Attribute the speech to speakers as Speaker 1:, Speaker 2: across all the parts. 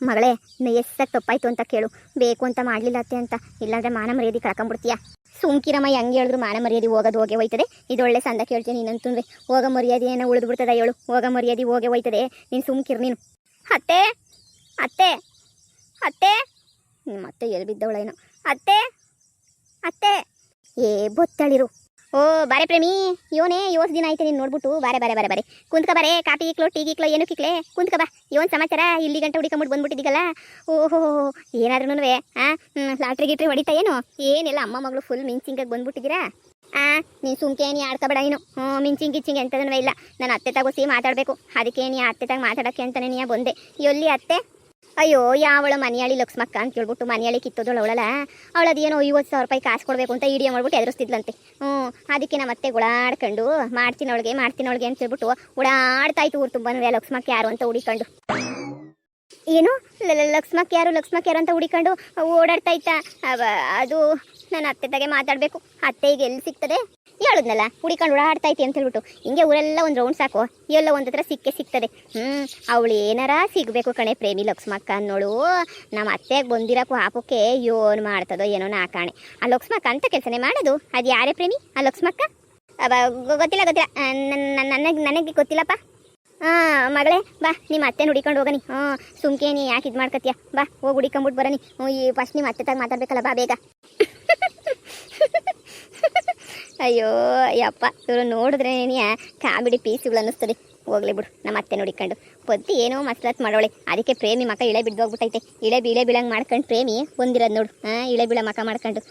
Speaker 1: ಮಗಳೇ ಎಷ್ಟಾಗಿ ತಪ್ಪಾಯ್ತು ಅಂತ ಕೇಳು, ಬೇಕು ಅಂತ ಮಾಡಲಿಲ್ಲ ಅತ್ತೆ ಅಂತ, ಇಲ್ಲಾಂದ್ರೆ ಮಾನ ಮರ್ಯಾದೆ ಕಳ್ಕೊಂಬಿಡ್ತೀಯ. ಸುಮ್ಕಿರಮ್ಮ, ಹೆಂಗೆ ಹೇಳಿದ್ರು ಮಾನ ಮರ್ಯಾದೆ ಹೋಗೋದು ಹೋಗೇ ಹೋಯ್ತದೆ. ಇದೊಳ್ಳೆ ಸಂದ ಕೇಳ್ತೀನಿ ನೀನಂತಂದ್ರೆ, ಹೋಗ ಮರ್ಯಾದೆ ಏನೋ ಉಳಿದು ಬಿಡ್ತದ ಹೇಳು, ಹೋಗ ಮರ್ಯಾದೆ ಹೋಗೇ ಹೋಯ್ತದೆ. ನೀನು ಸುಮ್ಕಿರು ನೀನು. ಅತ್ತೆ ಅತ್ತೆ ಅತ್ತೆ, ಮತ್ತೆ ಎಲ್ಲಿ ಬಿದ್ದವಳೇನು? ಅತ್ತೆ ಅತ್ತೆ, ಏ ಬೊತ್ತಳಿರು. ಓ ಬಾರೆ ಪ್ರೇಮಿ, ಯೋನೇ ಯೋಸ್ ದಿನ ಆಯ್ತು ನೀನು ನೋಡ್ಬಿಟ್ಟು. ಬಾರೆ ಬಾರೆ ಬಾರೆ ಬಾರೆ ಕುಂತ್ಕ ಬಾರೆ, ಕಾಫಿ ಇಕ್ಲೋ ಟೀ ಇಕ್ಲೋ ಏನು ಕಿಕ್ಲೆ, ಕುಂತ್ಕ ಬಾ. ಯೋನ್ ಸಮಾಚಾರ, ಇಲ್ಲಿ ಗಂಟೆ ಹುಡಿಕೊಂಬಿಟ್ಟು ಬಂದ್ಬಿಟ್ಟಿದ್ದೀಗಲ್ಲ. ಓಹೋ ಏನಾದ್ರೂ ಲಾಟ್ರಿ ಗಿಟ್ರಿ ಹೊಡಿತಾ ಏನು? ಏನಿಲ್ಲ, ಅಮ್ಮ ಮಗಳು ಫುಲ್ ಮಿಂಚಿಂಗಾಗಿ ಬಂದ್ಬಿಟ್ಟಿದ್ದೀರಾ. ನೀನು ಸುಮ್ಕೆ ನೀ ಆಡ್ಕೊಬೇಡ ನೀನು. ಮಿಂಚಿಂಗ್ ಗಿಚ್ಚಿಂಗ್ ಎಂತದೂ ಇಲ್ಲ. ನಾನು ಅತ್ತೆ ತಗೋಸಿ ಮಾತಾಡಬೇಕು, ಅದಕ್ಕೆ ನೀ ಅತ್ತೆ ತಾಗ ಮಾತಾಡೋಕ್ಕೆ ಅಂತಾನೆ ನೀ ಬಂದೆ. ಎಲ್ಲಿ ಅತ್ತೆ? ಅಯ್ಯೋ, ಯಾವಳ ಮನೆಯಾಳಿ ಲಕ್ಷ್ಮಕ್ಕ ಅಂತ ಹೇಳ್ಬಿಟ್ಟು ಮನೆಯಾಳಿ ಕಿತ್ತೋದಳು ಅವಳಲ್ಲ. ಅವಳದೇನೋ 50,000 ರೂಪಾಯಿ ಕಾಸು ಕೊಡಬೇಕು ಅಂತ ಇಡಿಯೋ ಮಾಡ್ಬಿಟ್ಟು ಎದುರಿಸ್ತಿದ್ಲಂತೆ. ಅದಕ್ಕೆ ನಮ್ಮ ಅತ್ತೆ ಗುಳಾಡ್ಕೊಂಡು ಮಾಡ್ತೀನಿ ಅವಳಿಗೆ ಅಂತ ಹೇಳ್ಬಿಟ್ಟು ಗುಳಾಡ್ತಾಯ್ತು. ಊರು ತುಂಬ ಲಕ್ಷ್ಮಕ್ಕ ಯಾರು ಅಂತ ಹುಡಿಕೊಂಡು, ಏನು ಲಕ್ಷ್ಮಕ್ಕ ಯಾರು ಅಂತ ಹುಡಿಕೊಂಡು ಓಡಾಡ್ತಾ ಇತ್ತ. ಅದು ನಾನು ಅತ್ತೆ ತಾಗೆ ಮಾತಾಡಬೇಕು. ಅತ್ತೆ ಈಗ ಎಲ್ಲಿ ಸಿಗ್ತದೆ ಹೇಳಿದ್ನಲ್ಲ, ಹುಡಿಕೊಂಡು ಓಡಾಡ್ತೈತಿ ಅಂತ ಹೇಳ್ಬಿಟ್ಟು. ಹಿಂಗೆ ಊರೆಲ್ಲ ಒಂದು ರೌಂಡ್ ಸಾಕು, ಎಲ್ಲ ಒಂದು ಹತ್ರ ಸಿಗ್ತದೆ. ಅವಳು ಏನಾರ ಸಿಗಬೇಕು ಕಣೆ ಪ್ರೇಮಿ ಲಕ್ಷ್ಮಕ್ಕ ಅನ್ನೋಳು. ನಮ್ಮ ಅತ್ತೆಗೆ ಬಂದಿರೋಕ್ಕೂ ಹಾಕೋಕ್ಕೆ ಏನು ಮಾಡ್ತದೋ ಏನೋ ನಾಕಾಣೆ. ಆ ಲಕ್ಷ್ಮಕ್ಕ ಅಂತ ಕೆಲಸನೇ ಮಾಡೋದು. ಅದು ಯಾರೇ ಪ್ರೇಮಿ ಆ ಲಕ್ಷ್ಮಕ್ಕ? ಗೊತ್ತಿಲ್ಲ ನನಗೆ ಗೊತ್ತಿಲ್ಲಪ್ಪ. ಮಗಳೇ ಬಾ, ನಿಮ್ಮ ಅತ್ತೆ ಹುಡಿಕೊಂಡು ಹೋಗನಿ. ಸುಮ್ಕೆ ನೀ ಯಾಕೆ ಇದು ಮಾಡ್ಕತ್ತೀಯ? ಬಾ ಹೋಗಿ ಹುಡಿಕೊಂಬಿಟ್ಟು ಬರನಿ. ಈ ಫಸ್ಟ್ ನಿಮ್ಮ ಅತ್ತೆ ತಾಗ ಮಾತಾಡ್ಬೇಕಲ್ಲ, ಬಾ ಬೇಗ. ಅಯ್ಯೋ ಯಪ್ಪ, ಇವರು ನೋಡಿದ್ರೆ ಕಾಮಿಡಿ ಪೀಸ್ಗಳು ಅನ್ನಿಸ್ತದೆ. ಹೋಗ್ಲಿ ಬಿಡು, ನಮ್ಮ ಅತ್ತೆ ನೋಡಿಕೊಂಡು ಪದ್ದಿ ಏನೋ ಮಸ್ಲತ್ ಮಾಡೋಳೆ. ಅದಕ್ಕೆ ಪ್ರೇಮಿ ಮಕ ಇಳೆ ಬಿದ್ದು ಹೋಗ್ಬಿಟ್ಟೈತೆ. ಇಳೆ ಬೀಳಂಗೆ ಮಾಡ್ಕೊಂಡು ಪ್ರೇಮಿ ಬಂದಿರೋದು ನೋಡು. ಇಳೆ ಬೀಳ ಮಕ ಮಾಡ್ಕೊಂಡು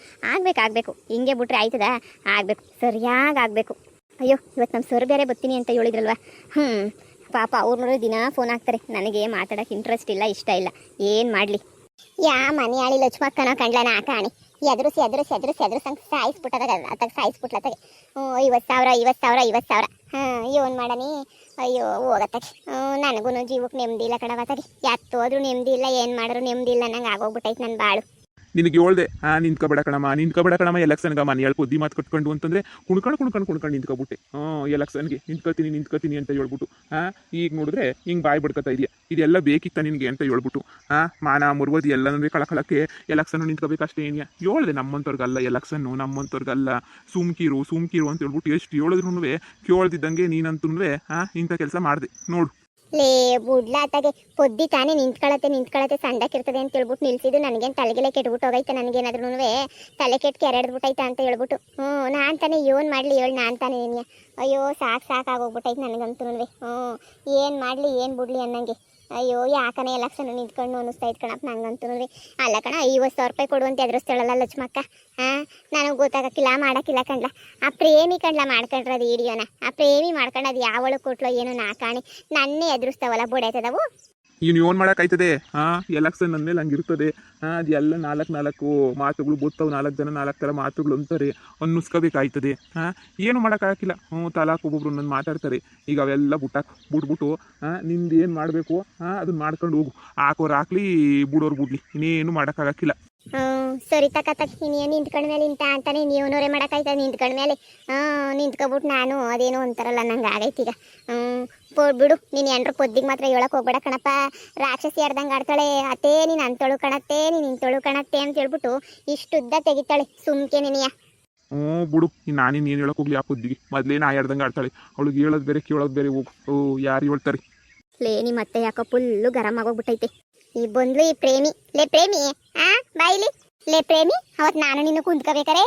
Speaker 1: ಆಗಬೇಕು. ಹಿಂಗೆ ಬಿಟ್ರೆ ಆಯ್ತದ? ಆಗಬೇಕು, ಸರಿಯಾಗಿ ಆಗಬೇಕು. ಅಯ್ಯೋ, ಇವತ್ತು ನಮ್ಮ ಸರ್ ಬೇರೆ ಬರ್ತೀನಿ ಅಂತ ಹೇಳಿದ್ರಲ್ವ. ಪಾಪ ಅವ್ರು ನೋಡಿದ್ರೆ ದಿನ ಫೋನ್ ಹಾಕ್ತಾರೆ. ನನಗೆ ಮಾತಾಡೋಕೆ ಇಂಟ್ರೆಸ್ಟ್ ಇಲ್ಲ, ಇಷ್ಟ ಇಲ್ಲ. ಏನು ಮಾಡಲಿ? ಮನೆ ಆಳಿ ಲಕ್ಷ್ಮಕ್ಕನೋ ಕಂಡ್ಲನ ಕಾಣಿ. ಎದುರಿಸಿ ಸಾಯಿಸ್ಬಿಟ್ಟದಾಗ ಸಾಯಿಸ್ಬಿಟ್ಲತ್ತಾಗೆ. 50,000. ಏನು ಮಾಡನಿ? ಅಯ್ಯೋ ಹೋಗತ್ತಾಗೆ. ನನಗೂ ಜೀವಕ್ಕೆ ನೆಮ್ಮದಿ ಇಲ್ಲ ಕಡವತ್ತಾಗೆ. ಎತ್ತೋದ್ರೂ ನೆಮ್ಮದಿ ಇಲ್ಲ, ಏನು ಮಾಡಿದ್ರು ನೆಮ್ಮದಿ ಇಲ್ಲ. ನಂಗೆ ಆಗೋಗ್ಬಿಟ್ಟೈತೆ ನನ್ನ ಬಾಳು.
Speaker 2: ನಿನಗೆ ಹೇಳ್ದೆ ನಿಂತ್ಕೊಬೇಡ ಕಣಮ್ಮ ಎಲೆಕ್ಷನ್ಗೆ ಮನೆ ಹೇಳಿ ಬುದ್ಧಿ ಮಾತು ಕಟ್ಕೊಂಡು ಅಂತಂದರೆ ಕುಣ್ಕೊಂಡು ನಿಂತ್ಕೊಬಿಟ್ಟೆ. ಎಲೆಕ್ಷನ್ಗೆ ನಿಂತ್ಕೊತೀನಿ ಅಂತ ಹೇಳ್ಬಿಟ್ಟು ಈಗ ನೋಡಿದ್ರೆ ಹಿಂಗೆ ಬಾಯಿ ಬಿಡ್ಕೊತಾ ಇದೆಯಾ? ಇದೆಲ್ಲ ಬೇಕಿತ್ತ ನಿನಗೆ ಅಂತ ಹೇಳ್ಬಿಟ್ಟು ಮಾನ ಮುರ್ವದಿ ಎಲ್ಲನೂ ಕಳಕಳಕ್ಕೆ ಎಲೆಕ್ಷನ್ ನಿಂತ್ಕೋಬೇಕಷ್ಟೇ. ಏನ್ಯಾ ಹೇಳ್ದೆ? ನಮ್ಮಂಥವ್ರಿಗಲ್ಲ ಎಲೆಕ್ಷನ್ನು, ನಮ್ಮಂಥವ್ರಿಗಲ್ಲ. ಸುಮ್ಕಿರು ಅಂತ ಹೇಳ್ಬಿಟ್ಟು ಎಷ್ಟು ಹೇಳಿದ್ರು ಕೇಳ್ದಿದ್ದಂಗೆ ನೀನಂತೂ ಇಂಥ ಕೆಲಸ ಮಾಡಿದೆ ನೋಡು.
Speaker 1: ಲೇ ಬುಡ್ಲಾತಾಗೆ ಪೊದ್ದಿ ತಾನೇ ನಿಂತ್ಕೊಳತ್ತೆ ಸಂಡಕ್ಕಿರ್ತದೆ ಅಂತ ಹೇಳ್ಬಿಟ್ಟು ನಿಲ್ಸಿದ್ದು. ನನಗೇನು ತಲೆಗೆಲೆ ಕೆಟ್ಬಿಟ್ಟು ಹೋಗೈತೆ. ನನಗೇನಾದ್ರೂ ತಲೆ ಕೆಟ್ಟು ಕೆರೆಡ್ಬಿಟ್ಟೈತೆ ಅಂತ ಹೇಳ್ಬಿಟ್ಟು ನಾನು ತಾನೇ ಏನು ಮಾಡಲಿ ಹೇಳಿ? ನಾನು ತಾನೇ ಏನಿಯ? ಅಯ್ಯೋ ಸಾಕಾಗೋಗ್ಬಿಟ್ಟೈತೆ ನನಗಂತೂ. ಏನು ಮಾಡಲಿ ಏನು ಬಿಡ್ಲಿ ಅನ್ನಂಗೆ. ಅಯ್ಯೋ ಯಾಕನೇ ಎಲೆಕ್ಷನ್ ನಿಂತ್ಕೊಂಡು ಅನ್ನಿಸ್ತಾ ಇತ್ತು ಕಣಪ್ಪ ನಂಗಂತೂ. ಅಲ್ಲ ಕಣ, 50,000 ರೂಪಾಯಿ ಕೊಡುವಂತ ಎದುರಿಸ್ತಾಳಲ್ಲ ಲಕ್ಷ್ಮಕ್ಕ. ನನಗೆ ಗೊತ್ತಾಗಕ್ಕಿಲ್ಲ, ಮಾಡೋಕ್ಕಿಲ್ಲ ಕಣ್ಲ. ಆ ಪ್ರೇಮಿ ಕಣ್ಲ ಮಾಡ್ಕೊಂಡ್ರೆ ಅದು ಹಿಡಿಯೋಣ. ಆ ಪ್ರೇಮಿ ಮಾಡ್ಕೊಂಡು ಅದು ಯಾವಳು ಕೊಟ್ಲೋ ಏನೋ ನಾಕಾಣಿ. ನನ್ನೇ ಎದುರಿಸ್ತಾವಲ್ಲ ಬೊಡಾಯ್ತದವು.
Speaker 2: ಇನ್ನು ಏನು ಮಾಡೋಕ್ಕಾಯ್ತದೆ? ಎಲೆಕ್ಷನ್ ಅಂದಮೇಲೆ ಹಂಗಿರ್ತದೆ. ಅದೆಲ್ಲ ನಾಲ್ಕು ಮಾತುಗಳು ಬೋತ್ತಾವು. 4 ಜನ 4 ಥರ ಮಾತುಗಳು ಅಂತಾರೆ, ಅನ್ನಿಸ್ಕೋಬೇಕಾಯ್ತದೆ. ಏನು ಮಾಡೋಕ್ಕಾಗಿಲ್ಲ. ತಲಾಕ್ ಒಬ್ಬೊಬ್ರು ನನ್ನ ಮಾತಾಡ್ತಾರೆ. ಈಗ ಅವೆಲ್ಲ ಬಿಟ್ಬಿಟ್ಟು ನಿಂದು ಏನು ಮಾಡಬೇಕು ಅದನ್ನ ಮಾಡ್ಕೊಂಡು ಹೋಗು. ಹಾಕೋರು ಹಾಕ್ಲಿ, ಬಿಡೋರು ಬಿಡ್ಲಿ, ಇನ್ನೇನು ಮಾಡೋಕ್ಕಾಗಕ್ಕಿಲ್ಲ.
Speaker 1: ಸರಿ ಇನ್ನೇನು ನಿಂತ್ಕೊಂಡ್ಮೇಲೆ ಇಂತ ಅಂತಾನೆ ನೀವನವರೇ ಮಾಡೋಕ್ಕಾಯ್ತದೆ. ನಿಂತ್ಕೊಂಡ್ಮೇಲೆ ನಿಂತ್ಕೊಬಿಟ್ಟು ನಾನು ಅದೇನೋ ಅಂತಾರಲ್ಲ, ನಂಗೆ ಆಗೈತೀಗ. ಬಿಡು, ನೀನು ಎಂಡ್ರು ಪೊದ್ದಿಗೆ ಮಾತ್ರ ಹೇಳಕ್ ಹೋಗ್ಬೇಡ ಕಣಪ್ಪ. ರಾಕ್ಷಸಿ ಆಡ್ದಂಗೆ ಆಡ್ತಾಳೆ. ಅತ್ತೇ ನೀನು ಅಂತಳು ಕಣತ್ತೆ, ನೀನು ಇಂತಳು ಕಣತ್ತೆ ಅಂತ ಹೇಳ್ಬಿಟ್ಟು ಇಷ್ಟುದ್ದ ತೆಗಿತಾಳೆ. ಸುಮ್ಕೆ ನಿನಿಯ
Speaker 2: ಬಿಡು, ನಾನೇನು ಏನು ಹೇಳಕ್ ಹೋಗ್ಲಿ? ಆ ಪೊದ್ದಿಗೆ ಮೊದಲೇ ನಾ ಆಡ್ದಂಗೆ ಆಡ್ತಾಳೆ. ಅವಳಿಗೆ ಹೇಳೋದು ಬೇರೆ ಕೇಳೋದು ಬೇರೆ. ಹೋಗು, ಯಾರು ಹೇಳ್ತಾರೆ?
Speaker 1: ಲೇ ನಿಮ್ಮ ಅತ್ತೆ ಯಾಕೋ ಫುಲ್ಲು ಗರಂ ಆಗೋಗ್ಬಿಟ್ಟೈತೆ. ಈ ಬಂದ್ಲು ಈ ಪ್ರೇಮಿ. ಲೇ ಪ್ರೇಮಿ, ಬಾಯಿಲಿ. ಲೇ ಪ್ರೇಮಿ, ಅವತ್ತು ನಾನು ನೀನು ಕುಂತ್ಕೋಬೇಕಾರೆ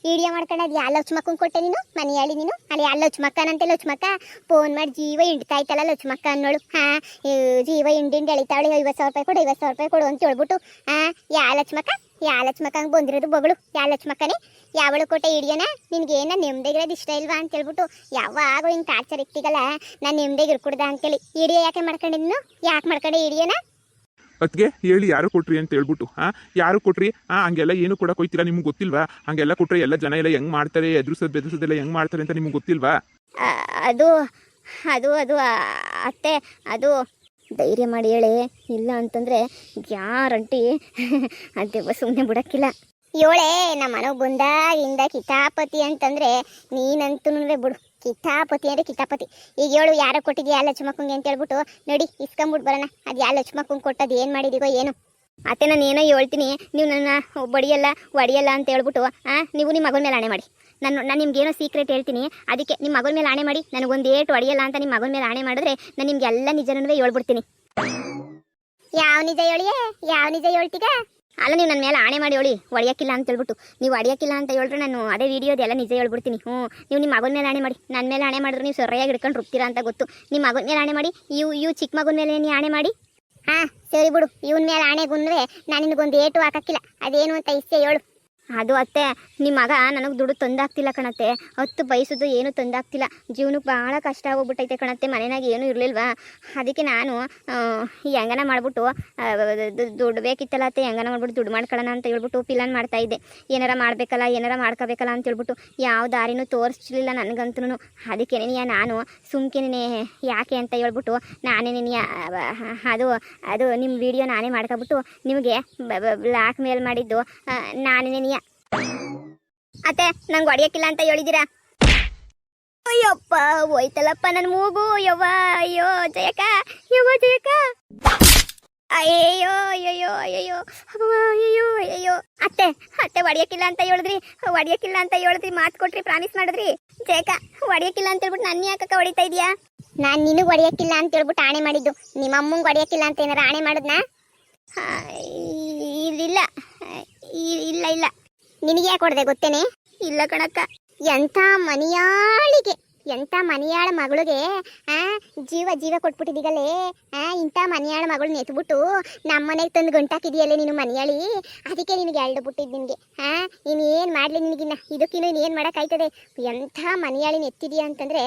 Speaker 1: ವಿಡಿಯೋ ಮಾಡ್ಕೊಂಡು ಅದು ಯಾವ ಲಕ್ಷ್ಮಕ್ಕಂಗೆ ಕೊಟ್ಟೆ ನೀನು? ಮನೆ ಹೇಳಿ ನೀನು ಅಲ್ಲಿ ಯಾವ ಲಕ್ಷ್ಮಕ್ಕನಂತೆ. ಲಕ್ಷ್ಮಕ್ಕ ಫೋನ್ ಮಾಡಿ ಜೀವ ಹಿಂಡ್ತಾ ಇತ್ತಲ್ಲ ಲಕ್ಷ್ಮಕ್ಕ ಅನ್ನೋಳು. ಜೀವ ಹಿಂಡಿ ಎಳಿತಾವಳಿ. 50,000 ರೂಪಾಯಿ ಕೊಡು ಅಂತ ಹೇಳ್ಬಿಟ್ಟು ಯಾವ ಲಕ್ಷ್ಮಕ್ಕಂಗೆ ಬಂದಿರೋದು ಬಗಳು? ಯಾವ ಲಕ್ಷ್ಮಕ್ಕನೇ? ಯಾವಳು ಕೊಟ್ಟೆ ಹಿಡಿಯೋಣ? ನಿನ್ಗೇನ ನೆಮ್ಮದಿಗಿರೋದು ಇಷ್ಟ ಇಲ್ವಾ ಅಂತ ಹೇಳ್ಬಿಟ್ಟು ಯಾವಾಗ ಹಿಂಗೆ ಟಾರ್ಚರ್ ಇಕ್ತಿಗಲ್ಲ, ನಾನು ನೆಮ್ಮದಿಗೆ ಇರ್ಕೊಡ್ದ ಅಂತೇಳಿ ಹಿಡಿಯೋ ಯಾಕೆ ಮಾಡ್ಕೊಂಡೆ ನೀನು? ಯಾಕೆ ಮಾಡ್ಕೊಂಡೆ ಹಿಡಿಯೋಣ?
Speaker 2: ಅದಕ್ಕೆ ಹೇಳಿ ಯಾರು ಕೊಟ್ರಿ ಅಂತ ಹೇಳ್ಬಿಟ್ಟು ಯಾರು ಕೊಟ್ರಿ? ಹಂಗೆಲ್ಲ ಏನು ಕೊಡಕ್ಕೆ ಹೋಯ್ತೀರಾ? ನಿಮ್ಗೆ ಗೊತ್ತಿಲ್ವಾ? ಹಂಗೆಲ್ಲ ಕೊಟ್ರೆ ಎಲ್ಲ ಜನ ಎಲ್ಲ ಹೆಂಗೆ ಮಾಡ್ತಾರೆ, ಬೆದರಿಸೋದೆಲ್ಲ ಹೆಂಗೆ ಮಾಡ್ತಾರೆ ಅಂತ ನಿಮ್ಗೆ ಗೊತ್ತಿಲ್ವಾ?
Speaker 1: ಅದು ಅದು ಅದು ಅತ್ತೆ, ಅದು ಧೈರ್ಯ ಮಾಡಿ ಹೇಳಿ. ಇಲ್ಲ ಅಂತಂದರೆ ಗ್ಯಾರಂಟಿ ಅದೇ ಸುಮ್ಮನೆ ಬಿಡೋಕ್ಕಿಲ್ಲ. ಏಳೇ ನಮ್ಮ ಮನೆಗೆ ಬಂದಾಗಿಂದ ಕಿತಾಪತಿ ಅಂತಂದರೆ ನೀನಂತೂ ಬಿಡು. ಕಿತಾಪತಿ ಅಂದ್ರೆ ಕಿತಾಪತಿ. ಈಗ ಹೇಳು ಯಾರೋ ಕೊಟ್ಟಿದ್ಯಾ ಲಕ್ಷ್ಮಕ್ಕಂಗೆ ಅಂತ ಹೇಳ್ಬಿಟ್ಟು ನೋಡಿ ಇಸ್ಕೊಂಬಿಟ್ಟು ಬರೋಣ. ಅದು ಯಾ ಲಕ್ಷ್ಮಕ್ಕಂಗೆ ಕೊಟ್ಟದ್ದು ಏನು ಮಾಡಿದೀಗೋ ಏನು. ಅತ್ತೆ ನಾನು ಏನೋ ಹೇಳ್ತೀನಿ, ನೀವು ನನ್ನ ಬಡಿಯಲ್ಲ ಒಡಿಯಲ್ಲ ಅಂತ ಹೇಳ್ಬಿಟ್ಟು ನೀವು ನಿಮ್ಮ ಮಗನ ಮೇಲೆ ಆಣೆ ಮಾಡಿ. ನಾನು ನಿಮ್ಗೇನೋ ಸೀಕ್ರೆಟ್ ಹೇಳ್ತೀನಿ, ಅದಕ್ಕೆ ನಿಮ್ಮ ಮಗನ ಮೇಲೆ ಆಣೆ ಮಾಡಿ ನನಗೊಂದು ಏಟು ಒಡಿಯಲ್ಲ ಅಂತ ನಿಮ್ಮ ಮಗನ ಮೇಲೆ ಆಣೆ ಮಾಡಿದ್ರೆ ನಾನು ನಿಮ್ಗೆ ಎಲ್ಲ ನಿಜನೂ ಹೇಳ್ಬಿಡ್ತೀನಿ. ಯಾವ ನಿಜ ಹೇಳಿಯೇ, ಯಾವ ನಿಜ ಹೇಳ್ತೀಗ? ಅಲ್ಲ ನೀವು ನನ್ನ ಮೇಲೆ ಆಣೆ ಮಾಡಿ ಹೇಳಿ ಒಡೆಯಕ್ಕಿಲ್ಲ ಅಂತ ಹೇಳ್ಬಿಟ್ಟು. ನೀವು ಒಡೆಯಕ್ಕಿಲ್ಲ ಅಂತ ಹೇಳಿದ್ರೆ ನಾನು ಅದೇ ವಿಡಿಯೋದೆಲ್ಲ ನಿಜ ಹೇಳ್ಬಿಡ್ತೀನಿ. ನೀವು ನಿಮ್ಮ ಮಗನ ಮೇಲೆ ಆಣೆ ಮಾಡಿ. ನನ್ನ ಮೇಲೆ ಆಣೆ ಮಾಡಿದ್ರೆ ನೀವು ಸರಿಯಾಗಿ ಹಿಡ್ಕೊಂಡು ರುಬ್ತೀರಾ ಅಂತ ಗೊತ್ತು. ನಿಮ್ಮ ಮಗನ ಮೇಲೆ ಆಣೆ ಮಾಡಿ. ಇವು ಚಿಕ್ಕ ಮಗನ ಮೇಲೆ ನೀವು ಆಣೆ ಮಾಡಿ. ಸರಿ ಬಿಡು, ಇವನ ಮೇಲೆ ಆಣೆಗುಂದ್ರೆ ನಾನು ನಿನಗೊಂದು ಏಟು ಹಾಕಕ್ಕಿಲ್ಲ. ಅದೇನು ಅಂತ ಇಷ್ಟೇ ಹೇಳು. ಅದು ಅತ್ತೆ, ನಿಮ್ಮ ಮಗ ನನಗೆ ದುಡ್ಡು ತಂದಾಗ್ತಿಲ್ಲ ಕಣತ್ತೆ. 10 ಬಯಸೋದು ಏನು ತಂದಾಗ್ತಿಲ್ಲ. ಜೀವನಕ್ಕೆ ಭಾಳ ಕಷ್ಟ ಆಗೋಗ್ಬಿಟ್ಟೈತೆ ಕಣತ್ತೆ. ಮನೆಯಾಗ ಏನೂ ಇರಲಿಲ್ವಾ, ಅದಕ್ಕೆ ನಾನು ಹೆಂಗನ ಮಾಡಿಬಿಟ್ಟು ದುಡ್ಡು ಬೇಕಿತ್ತಲ್ಲ ಅತ್ತೆ, ಹೆಂಗನ ಮಾಡ್ಬಿಟ್ಟು ದುಡ್ಡು ಮಾಡ್ಕೊಳ್ಳೋಣ ಅಂತ ಹೇಳ್ಬಿಟ್ಟು ಪ್ಲಾನ್ ಮಾಡ್ತಾಯಿದ್ದೆ. ಏನಾರ ಮಾಡಬೇಕಲ್ಲ, ಏನಾರ ಮಾಡ್ಕೋಬೇಕಲ್ಲ ಅಂತ ಹೇಳ್ಬಿಟ್ಟು ಯಾವ ದಾರಿನೂ ತೋರಿಸ್ಲಿಲ್ಲ ನನಗಂತೂ. ಅದಕ್ಕೆ ನಾನು ಸುಮ್ಕೆನೇ ಯಾಕೆ ಅಂತ ಹೇಳ್ಬಿಟ್ಟು ನಾನೇ ಅದು ನಿಮ್ಮ ವಿಡಿಯೋ ನಾನೇ ಮಾಡ್ಕೊಬಿಟ್ಟು ನಿಮಗೆ ಬ್ಲ್ಯಾಕ್ ಮೇಲ್ ಮಾಡಿದ್ದು ನಾನೇ. ಅತ್ತೆ ನಂಗೆ ಹೊಡಿಯಕ್ಕಿಲ್ಲ ಅಂತ ಹೇಳಿದ್ದೀರಾ? ಅಯ್ಯಪ್ಪ ಹೋಯ್ತಲ್ಲಪ್ಪ ನನ್ನ ಮೂಗು. ಯವ್ವ ಅಯ್ಯೋ ಜಯಕ, ಯವ್ವ ಜಯಕ, ಅಯ್ಯೋ ಅಯ್ಯೋ ಅಯ್ಯೋ ಅಯ್ಯೋ ಅಯ್ಯೋ. ಅತ್ತೆ ಹೊಡಿಯಕ್ಕಿಲ್ಲ ಅಂತ ಹೇಳಿದ್ರಿ, ಮಾತು ಕೊಟ್ರಿ, ಪ್ರಾಮಿಸ್ ಮಾಡಿದ್ರಿ. ಜಯಕ ಹೊಡಿಯಕ್ಕಿಲ್ಲ ಅಂತ ಹೇಳ್ಬಿಟ್ಟು ನನ್ನ ಯಾಕಕ್ಕ ಹೊಡಿತಾ ಇದೀಯಾ? ನಾನು ನಿನಗೆ ಹೊಡಿಯಕ್ಕಿಲ್ಲ ಅಂತ ಹೇಳ್ಬಿಟ್ಟು ಆಣೆ ಮಾಡಿದ್ದು. ನಿಮ್ಮ ಅಮ್ಮಂಗೆ ಹೊಡಿಯಕ್ಕಿಲ್ಲ ಅಂತ ಏನಾರ ಆಣೆ ಮಾಡಿದ್ನಾ? ಇಲ್ಲ ಇಲ್ಲ ಇಲ್ಲ. ನಿನಗೆ ಯಾಕೆ ಹೊಡೆದೆ ಗೊತ್ತೇನೆ? ಇಲ್ಲ ಕಣಕ್ಕ. ಎಂಥ ಮನೆಯಾಳ ಮಗಳಿಗೆ ಜೀವ ಕೊಟ್ಬಿಟ್ಟಿದ್ದೀಗಲೇ. ಇಂಥ ಮನೆಯಾಳ ಮಗಳನ್ನ ಎತ್ಬಿಟ್ಟು ನಮ್ಮ ಮನೆಗೆ ತಂದು ಗಂಟಾಕಿದೆಯಲ್ಲೇ ನೀನು ಮನೆಯಾಳಿ. ಅದಕ್ಕೆ ನಿನಗೆ ಎರಡು ಬಿಟ್ಟಿದ್ದು ನಿನಗೆ. ಇನ್ನೇನು ಮಾಡಲಿ ನಿನಗಿನ್ನ ಇದಕ್ಕಿನ್ನೂ ಇನ್ನೇನು ಮಾಡೋಕ್ಕಾಯ್ತದೆ? ಎಂಥ ಮನೆಯಾಳಿನ ಎತ್ತಿದೆಯಾ ಅಂತಂದರೆ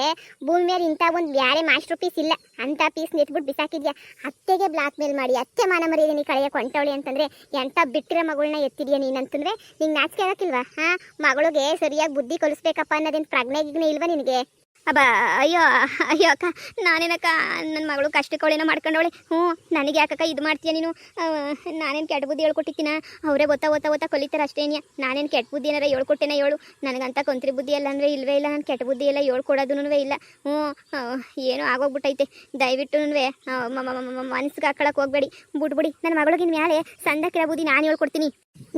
Speaker 1: ಭೂಮಿ ಮೇಲೆ ಇಂಥ ಒಂದು ಬ್ಯಾರೆ ಮಾಸ್ಟರ್ ಪೀಸ್ ಇಲ್ಲ. ಅಂಥ ಪೀಸ್ನ ಎತ್ಬಿಟ್ಟು ಬಿಸಾಕಿದ್ಯಾ. ಅತ್ತೆಗೆ ಬ್ಲಾಕ್ ಮೇಲ್ ಮಾಡಿ ಅತ್ತೆ ಮಾನ ಮರ್ಯಾದೆ ನೀ ಕಳೆಯ ಕೊಂಟವಳಿ ಅಂತಂದರೆ ಎಂಥ ಬಿಟ್ಟಿರೋ ಮಗಳನ್ನ ಎತ್ತಿದೆಯಾ ನೀನಂತಂದರೆ ನಿಂಗೆ ನಾಚಿಕೆ ಆಗಕ್ಕಿಲ್ವಾ? ಮಗಳಿಗೆ ಸರಿಯಾಗಿ ಬುದ್ಧಿ ಕಲಿಸ್ಬೇಕಪ್ಪ ಅನ್ನೋದೇನು ಪ್ರಜ್ಞೆಗಿಗ್ನೇ ಇಲ್ವಾ ನಿನಗೆ? ಅಯ್ಯೋ ಅಕ್ಕ, ನಾನೇನಕ್ಕ ನನ್ನ ಮಗಳು ಕಷ್ಟಗಳೇನೋ ಮಾಡ್ಕೊಂಡವಳೆ. ನನಗೆ ಯಾಕಕ್ಕ ಇದು ಮಾಡ್ತೀಯ ನೀನು? ನಾನೇನು ಕೆಟ್ಟ ಬುದ್ಧಿ ಹೇಳ್ಕೊಟ್ಟಿದ್ದೀನ? ಅವರೇ ಓದ್ತಾ ಕಲಿತಾರೆ ಅಷ್ಟೇನಿಯ. ನಾನೇನು ಕೆಟ್ಟ ಬುದ್ಧಿ ಏನಾರ ಹೇಳ್ಕೊಟ್ಟೇನ ಹೇಳು? ನನಗಂತ ಕೊಂತ್ರಿ ಬುದ್ಧಿ ಎಲ್ಲ ಅಂದರೆ ಇಲ್ಲವೇ ಇಲ್ಲ. ನಾನು ಕೆಟ್ಟ ಬುದ್ಧಿ ಎಲ್ಲ ಹೇಳ್ಕೊಡೋದೂ ಇಲ್ಲ. ಏನೋ ಆಗೋಗ್ಬಿಟ್ಟೈತೆ. ದಯವಿಟ್ಟು ಮನಸ್ಸಿಗೆ ಹಾಕೊಳಕ್ಕೆ ಹೋಗ್ಬೇಡಿ, ಬಿಟ್ಬಿಡಿ. ನನ್ನ ಮಗಳಿಗಿನ ಮ್ಯಾಲೆ ಸಂದಕ್ಕಿರೋ ಬುದ್ಧಿ ನಾನು ಹೇಳ್ಕೊಡ್ತೀನಿ.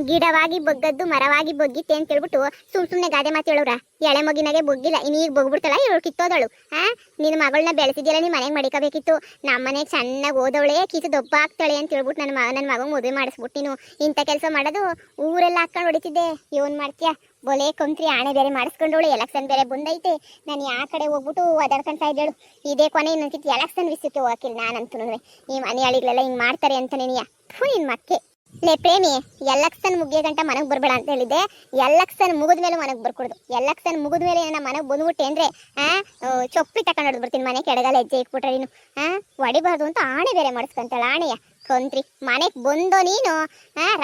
Speaker 1: ಗಿಡವಾಗಿ ಬಗ್ಗದ್ದು ಮರವಾಗಿ ಬಗ್ಗಿತ್ತೆ ಅಂತ ಹೇಳ್ಬಿಟ್ಟು ಸುಮ್ಮನೆ ಗಾದೆ ಮಾತು ಹೇಳೋರ. ಎಳೆ ಮಗಿನಾಗೆ ಬೊಗ್ಗಿಲ್ಲ, ಇನ್ನೀಗ ಬೊಗ್ಬಿಡ್ತಲ್ಲ ಇವಳು ಕಿತ್ತೋದಳು. ನಿನ್ನ ಮಗಳನ್ನ ಬೆಳೆಸಿದ್ಯಲ್ಲ, ನೀನು ಮನೆಗೆ ಮಡಿಕೋಬೇಕಿತ್ತು. ನಮ್ಮ ಮನೆಗೆ ಚೆನ್ನಾಗಿ ಓದವಳೆ, ಕಿತ್ತು ದೊಬ್ಬ ಆಗ್ತಾಳೆ ಅಂತ ಹೇಳ್ಬಿಟ್ಟು ನನ್ನ ಮಗನ ಮದುವೆ ಮಾಡಿಸ್ಬಿಟ್ಟು ನೀನು ಇಂಥ ಕೆಲಸ ಮಾಡೋದು ಊರೆಲ್ಲ ಹಾಕೊಂಡು ಹೊಡಿತಿದ್ದೆ. ಇವನ್ ಮಾಡ್ತೀಯಾ? ಬೊಲೆ ಕೊಂತ್ರಿ ಆಣೆ ಬೇರೆ ಮಾಡಿಸ್ಕೊಂಡವಳು. ಎಲೆಕ್ಷನ್ ಬೇರೆ ಬಂದೈತೆ. ನಾನು ಯಾವ ಕಡೆ ಹೋಗ್ಬಿಟ್ಟು ಓದಾಡ್ಕೊಂತ ಇದ್ದೇಳು. ಇದೇ ಕೊನೆ ಇನ್ನೊಂದು ಎಲೆಕ್ಷನ್ ವಿಷಯಕ್ಕೆ ಹೋಗಿಲ್ಲ ನಾನಂತೂ. ಈ ಮನೆಯಾಳಿಗಳೆಲ್ಲ ಹಿಂಗೆ ಮಾಡ್ತಾರೆ ಅಂತ ನೀನು ನಿನ್ನ ಮಕ್ಕೆ. ಲೇ ಪ್ರೇಮಿ, ಎಲೆಕ್ಷನ್ ಮುಗಿಯೋ ಗಂಟ ಮನೆಗೆ ಬರಬೇಡ ಅಂತ ಹೇಳಿದ್ದೆ. ಎಲೆಕ್ಷನ್ ಮುಗಿದ್ಮೇಲೆ ಮನೆಗೆ ಬರ್ಕೊಡ್ದು. ಎಲೆಕ್ಷನ್ ಮುಗಿದ್ಮೇಲೆ ನನ್ನ ಮನೆಗೆ ಬಂದ್ಬಿಟ್ಟೆ ಅಂದರೆ ಚೊಪ್ಪಿ ತಗೊಂಡು ಹೊಡೆದು ಬರ್ತೀನಿ. ಮನೆ ಕೆಳಗಲ್ಲ ಹೆಜ್ಜೆ ಇಟ್ಬಿಟ್ರೆ ನೀನು ಹೊಡಿಬಾರ್ದು ಅಂತ ಆಣೆ ಬೇರೆ ಮಾಡಿಸ್ಕೊಂತಾಳೆ. ಆಣೆಯ ಕೊಂತ್ರಿ ಮನೆಗೆ ಬಂದೋ ನೀನು.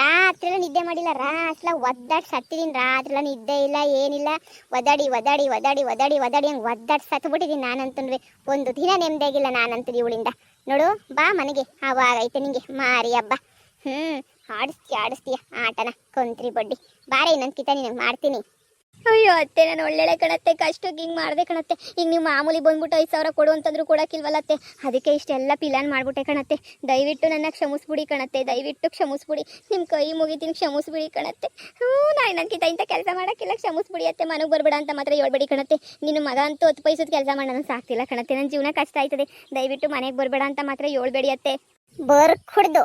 Speaker 1: ರಾತ್ರಿಯೆಲ್ಲ ನಿದ್ದೆ ಮಾಡಿಲ್ಲ, ರಾತ್ರಿ ಒದ್ದಾಡಿ ಸತ್ತಿದ್ದೀನಿ. ರಾತ್ರಿಯೆಲ್ಲ ನಿದ್ದೆ ಇಲ್ಲ, ಏನಿಲ್ಲ. ಒದ್ದಾಡಿ ಹಂಗೆ ಒದ್ದಾಡಿ ಸತ್ಬಿಟ್ಟಿದ್ದೀನಿ ನಾನಂತಂದ್ರೆ. ಒಂದು ದಿನ ನೆಮ್ಮದಿಯಾಗಿಲ್ಲ ನಾನಂತೂ ಇವಳಿಂದ. ನೋಡು ಬಾ ಮನೆಗೆ, ಅವಾಗೈತೆ ನಿಂಗೆ ಮಾರಿ ಹಬ್ಬ. ಆಡಿಸ್ತೀಯ ಆಟನ ಕೊಂತ್ರಿ ಬಡ್ಡಿ. ಬಾರೆ ಇನ್ನೊಂದು ಕಿತ ನೀನು ಮಾಡ್ತೀನಿ. ಅಯ್ಯೋ ಅತ್ತೆ, ನಾನು ಒಳ್ಳೆಳೆ ಕಣತ್ತೆ. ಕಷ್ಟಕ್ಕೆ ಹಿಂಗೆ ಮಾಡಿದೆ ಕಣತ್ತೆ. ಈಗ ನೀವು ಮಾಮೂಲಿ ಬಂದ್ಬಿಟ್ಟು 5,000 ಕೊಡು ಅಂತಂದ್ರೂ ಕೊಡೋಕ್ಕಿಲ್ವಲ್ಲತ್ತೆ. ಅದಕ್ಕೆ ಇಷ್ಟೆಲ್ಲ ಪ್ಲಾನ್ ಮಾಡ್ಬಿಟ್ಟೆ ಕಣತ್ತೆ. ದಯವಿಟ್ಟು ನನ್ನ ಕ್ಷಮಿಸ್ಬಿಡಿ ಕಣತ್ತೆ, ದಯವಿಟ್ಟು ಕ್ಷಮಿಸ್ಬಿಡಿ. ನಿಮ್ಮ ಕೈ ಮುಗಿತೀನಿ, ಕ್ಷಮಿಸ್ಬಿಡಿ ಕಣತ್ತೆ. ನಾನು ಇನ್ನೊಂದ್ಕಿತ ಇಂಥ ಕೆಲಸ ಮಾಡೋಕ್ಕಿಲ್ಲ, ಕ್ಷಮಿಸ್ಬಿಡಿ ಅತ್ತೆ. ಮನೆಗೆ ಬರಬೇಡ ಅಂತ ಮಾತ್ರ ಹೇಳ್ಬೇಡಿ ಕಣತ್ತೆ. ನಿನ್ನ ಮಗ ಅಂತೂ 10 ಪೈಸದ ಕೆಲಸ ಮಾಡೋಣ ಸಾಕ್ತಿಲ್ಲ ಕಣತ್ತೆ. ನನ್ನ ಜೀವನ ಕಷ್ಟ ಆಯ್ತದೆ. ದಯವಿಟ್ಟು ಮನೆಗೆ ಬರಬೇಡ ಅಂತ ಮಾತ್ರ ಹೇಳ್ಬೇಡಿ ಅತ್ತೆ. ಬರ್ಕುಡ್ದು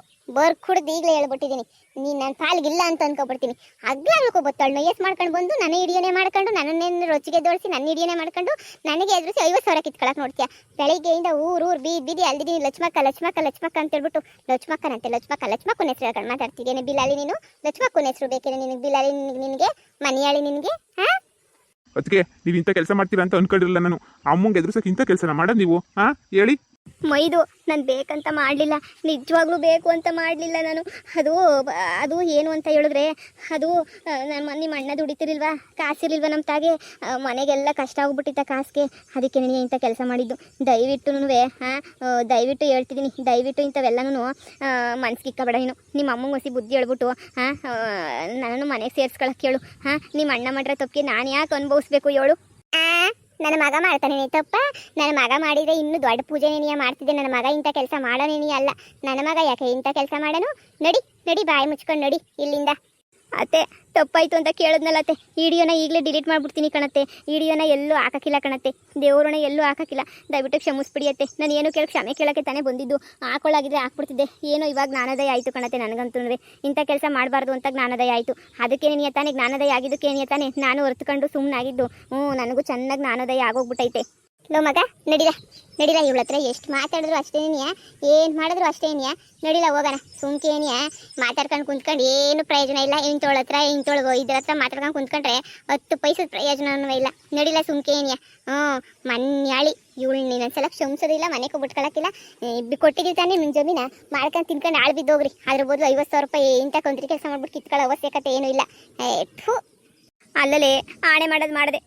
Speaker 1: ಈಗಲೇ ಹೇಳ್ಬಿಟ್ಟಿದ್ದೀನಿ. ನೀನು ನನ್ನ ಪಾಲ್ಗಿಲ್ಲ ಅಂತ ಅನ್ಕೊಬಿಡ್ತೀನಿ. ಅಗ್ಲ ಅನ್ಕೋಬತ್ತಾಳು ನೊಯ್ಯಸ್ ಮಾಡ್ಕೊಂಡು ಬಂದು ನನ್ನ ಹಿಡಿಯೋನೆ ಮಾಡ್ಕೊಂಡು ನನ್ನನ್ನೇನು ರೊಚ್ಚಿಗೆ ದೋಡಿಸಿ ನನ್ನ ಹಿಡಿಯೋನೆ ಮಾಡ್ಕೊಂಡು ನನಗೆ ಎದುರಿಸಿ 50,000 ಕಿತ್ಕೊಳಕ್ಕೆ ನೋಡ್ತೀಯ. ಬೆಳಿಗ್ಗೆಯಿಂದ ಊರು ಬೀದಿ ಅಲ್ದಿದ್ದೀನಿ. ಲಕ್ಷ್ಮಕ್ಕ ಅಂತ ಹೇಳ್ಬಿಟ್ಟು ಲಕ್ಷ್ಮಕ್ಕನ ಹೆಸರು ಹೇಳ್ಕೊಂಡು ಮಾತಾಡ್ತಿದ್ದೇನೆ. ಬಿಲಾಲಿ ನೀನು ಲಕ್ಷ್ಮಕ್ಕನ ಹೆಸರು ಬೇಕೇನೆ ನಿನಗೆ? ಬಿಲಾಲಿ ನಿನಗೆ ಮನೆಯಾಳಿ ನಿನಗೆ?
Speaker 2: ಅದಕ್ಕೆ ನೀವು ಇಂಥ ಕೆಲಸ ಮಾಡ್ತೀರಾ ಅಂತ ಅನ್ಕೊಂಡಿರಲ್ಲ ನಾನು. ಅಮ್ಮಂಗೆ ಎದುರಿಸೋಕೆ ಇಂಥ ಕೆಲಸನ ಮಾಡೋದು ನೀವು? ಹೇಳಿ.
Speaker 1: ಮೈದು ನಾನು ಬೇಕಂತ ಮಾಡಲಿಲ್ಲ, ನಿಜವಾಗ್ಲೂ ಬೇಕು ಅಂತ ಮಾಡಲಿಲ್ಲ ನಾನು. ಅದು ಏನು ಅಂತ ಹೇಳಿದ್ರೆ, ಅದು ನಿಮ್ಮ ಅಣ್ಣ ದುಡಿತಿರ್ಲಿಲ್ವಾ, ಕಾಸಿರ್ಲಿಲ್ವ ನಮ್ಮ ತಾಗೆ. ಮನೆಗೆಲ್ಲ ಕಷ್ಟ ಆಗ್ಬಿಟ್ಟಿತ್ತ ಕಾಸಿಗೆ. ಅದಕ್ಕೆ ನನಗೆ ಇಂಥ ಕೆಲಸ ಮಾಡಿದ್ದು. ದಯವಿಟ್ಟು ಹೇಳ್ತಿದ್ದೀನಿ, ದಯವಿಟ್ಟು ಇಂಥವೆಲ್ಲನೂ ಮನ್ಸಿಗೆ ಇಕ್ಕಬೇಡ ನೀನು. ನಿಮ್ಮ ಅಮ್ಮಂಗೆ ಹೊಸಿ ಬುದ್ಧಿ ಹೇಳ್ಬಿಟ್ಟು ನಾನು ಮನೆಗೆ ಸೇರಿಸ್ಕೊಳಕ್ಕೆ ಹೇಳು. ನಿಮ್ಮ ಅಣ್ಣ ಮಾಡ್ರೆ ತಪ್ಪಿಗೆ ನಾನು ಯಾಕೆ ಅನುಭವಿಸ್ಬೇಕು ಹೇಳು? ನನ್ನ ಮಗ ಮಾಡ್ತಾನೆ ತಪ್ಪ. ನನ್ನ ಮಗ ಮಾಡಿದ್ರೆ ಇನ್ನೂ ದೊಡ್ಡ ಪೂಜೆ ನೀ ಮಾಡ್ತಿದ್ದೆ. ನನ್ನ ಮಗ ಇಂಥ ಕೆಲಸ ಮಾಡೋನೇನಿ ಅಲ್ಲ. ನನ್ನ ಮಗ ಯಾಕೆ ಇಂಥ ಕೆಲಸ ಮಾಡೋನು? ನಡಿ ನಡಿ, ಬಾಯಿ ಮುಚ್ಕೊಂಡು ನಡಿ ಇಲ್ಲಿಂದ. ಅತ್ತೆ ತಪ್ಪಾಯ್ತು ಅಂತ ಕೇಳಿದ್ನಲ್ಲತ್ತೆ. ವಿಡಿಯೋನ ಈಗಲೇ ಡಿಲೀಟ್ ಮಾಡ್ಬಿಡ್ತೀನಿ ಕಣತ್ತೆ. ವಿಡಿಯೋನ ಎಲ್ಲೂ ಹಾಕಕ್ಕಿಲ್ಲ ಕಣತ್ತೆ. ದೇವ್ರನ್ನ ಎಲ್ಲೂ ಹಾಕಕ್ಕಿಲ್ಲ. ದಯವಿಟ್ಟು ಕ್ಷಮಿಸ್ಬಿಡಿ ಅತ್ತೆ. ನಾನು ಏನು ಕೇಳಿ ಕ್ಷಮೆ ಕೇಳೋಕ್ಕೆ ತಾನೇ ಬಂದಿದ್ದು. ಹಾಕೊಳ್ಳಾಗಿದ್ರೆ ಹಾಕ್ಬಿಡ್ತಿದ್ದೆ. ಏನೋ ಇವಾಗ ಜ್ಞಾನೋದಯ ಆಯಿತು ಕಣತ್ತೆ ನನಗಂತೂ. ಇಂಥ ಕೆಲಸ ಮಾಡಬಾರ್ದು ಅಂತ ಜ್ಞಾನೋದಯ ಆಯಿತು. ಅದಕ್ಕೆ ನೀನು ತಾನೇ ಜ್ಞಾನೋದಯ ಆಗಿದ್ದಕ್ಕೆ ತಾನೇ ನಾನು ಹೊರತುಕೊಂಡು ಸುಮ್ಮನಾಗಿದ್ದು. ನನಗೂ ಚೆನ್ನಾಗಿ ಜ್ಞಾನೋದಯ ಆಗೋಗ್ಬಿಟ್ಟೈತೆ. ಲೋ ಮಗ ನಡಿಲ ನಡಿಲ, ಇವಳ ಹತ್ರ ಎಷ್ಟು ಮಾತಾಡಿದ್ರು ಅಷ್ಟೇನಿಯಾ, ಏನು ಮಾಡಿದ್ರು ಅಷ್ಟೇನಿಯಾ. ನಡಿಲ ಹೋಗೋಣ. ಸುಮ್ಕೇನಿಯಾ ಮಾತಾಡ್ಕೊಂಡು ಕುಂತ್ಕೊಂಡು ಏನು ಪ್ರಯೋಜನ ಇಲ್ಲ. ಇಂತೋಳ ಹತ್ರ ಇಂತೋಳು ಇದ್ರ ಹತ್ರ ಮಾತಾಡ್ಕೊಂಡು ಕುಂತ್ಕೊಂಡ್ರೆ 10 ಪೈಸದ ಪ್ರಯೋಜನವೂ ಇಲ್ಲ. ನಡಿಲ ಸುಮ್ಕೇನಿಯಾ. ಮನ್ಯಾಳಿ ಇವಳು ನೀನೊಂದ್ಸಲ ಕ್ಷಮಿಸೋದಿಲ್ಲ, ಮನೆಗೆ ಬಿಟ್ಕೊಳಕ್ಕಿಲ್ಲ. ಕೊಟ್ಟಿದ್ದೀವಿ ತಾನೇ ನಿಮ್ಮ ಜಮೀನ, ಮಾಡ್ಕೊಂಡು ತಿನ್ಕೊಂಡು ಆಳು ಬಿದ್ದೋಗ್ರಿ. ಅದ್ರ ಬದಲು 50,000 ರೂಪಾಯಿ ಇಂಥ ಕೊಂತ್ರಿ ಕೆಲಸ ಮಾಡ್ಬಿಟ್ಟು ಕಿತ್ಕೊಳ್ಳೋ ಅವಶ್ಯಕತೆ ಏನೂ ಇಲ್ಲ. ಅಲ್ಲಲೇ ಆಣೆ ಮಾಡೋದು ಮಾಡಿದೆ.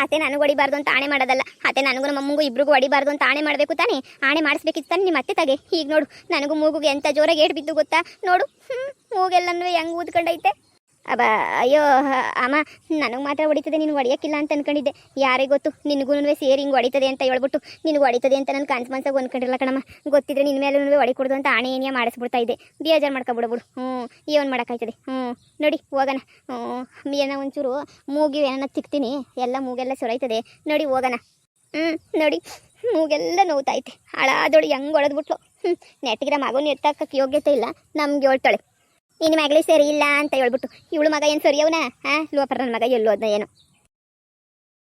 Speaker 1: ಅತ್ತೆ ನನಗೆ ಹೊಡಿಬಾರ್ದು ಅಂತ ಆಣೆ ಮಾಡೋದಲ್ಲ. ಅತ್ತೆ ನನಗೂ ನಮ್ಮ ಅಮ್ಮಂಗೂ ಇಬ್ರಿಗೂ ಹೊಡಿಬಾರ್ದು ಅಂತ ಆಣೆ ಮಾಡಬೇಕು ತಾನೇ. ಆಣೆ ಮಾಡಿಸ್ಬೇಕಿತ್ತು ತಾನೆ ನಿಮ್ಮ ಅತ್ತೆ ತಾಗೆ. ಈಗ ನೋಡು ನನಗೂ ಮೂಗುಗೆ ಎಂಥ ಜೋರಾಗಿ ಏಟು ಬಿದ್ದು ಗೊತ್ತಾ. ನೋಡು ಮೂಗೆಲ್ಲನೂ ಹೆಂಗೆ ಊದ್ಕೊಂಡೈತೆ. ಅಯ್ಯೋ ಅಮ್ಮ, ನನಗೆ ಮಾತ್ರ ಹೊಡಿತದೆ, ನೀನು ಹೊಡಿಯೋಕ್ಕಿಲ್ಲ ಅಂತ ಅನ್ಕೊಂಡಿದ್ದೆ. ಯಾರಿಗೆ ಗೊತ್ತು ನಿನಗೂ ಸೇರಿ ಹಿಂಗೆ ಹೊಡಿತದೆ ಅಂತ ಹೇಳ್ಬಿಟ್ಟು. ನಿನಗೆ ಹೊಡಿತದೆ ಅಂತ ನನ್ನ ಕನ್ಸು ಮನ್ಸಾಗ ಅಂದ್ಕೊಂಡಿರಲ್ಲ ಕಣಮ್ಮ. ಗೊತ್ತಿದ್ರೆ ನಿನ್ನ ಮೇಲೂ ಹೊಡಿಕೊಡ್ದು ಅಂತ ಆಣೆ ಏನಿಯ ಮಾಡಿಸ್ಬಿಡ್ತಾ ಇದ್ದೆ. ಬೇಜಾರು ಮಾಡ್ಕೊಬಿಡ್ಬಿಡು. ಏನು ಮಾಡೋಕ್ಕಾಯ್ತದೆ. ನೋಡಿ ಹೋಗೋಣ. ಏನೋ ಒಂಚೂರು ಮೂಗಿಗೆ ಏನನ್ನ ತಿಕ್ತೀನಿ, ಎಲ್ಲ ಮೂಗೆಲ್ಲ ಸುರೈತದೆ. ನೋಡಿ ಹೋಗೋಣ. ನೋಡಿ ಮೂಗೆಲ್ಲ ನೋವ್ತೈತೆ. ಹಾಳಾದೋಳು ಹೆಂಗೆ ಹೊಡೆದ್ಬಿಟ್ಲು. ನೆಟ್ಟಿಗಿರ ಮಗನ ಎತ್ತಕ್ಕೆ ಯೋಗ್ಯತೆ ಇಲ್ಲ. ನಮ್ಗೆ ಹೇಳ್ತಾಳೆ ಇನ್ನು ಮಗಳೇ ಸರಿ ಇಲ್ಲ ಅಂತ ಹೇಳ್ಬಿಟ್ಟು. ಇವಳು ಮಗ ಏನು ಸರಿಯವನ? ಲೋಪರ ನನ್ನ ಮಗ ಎಲ್ಲೋದ್ನ ಏನೋ.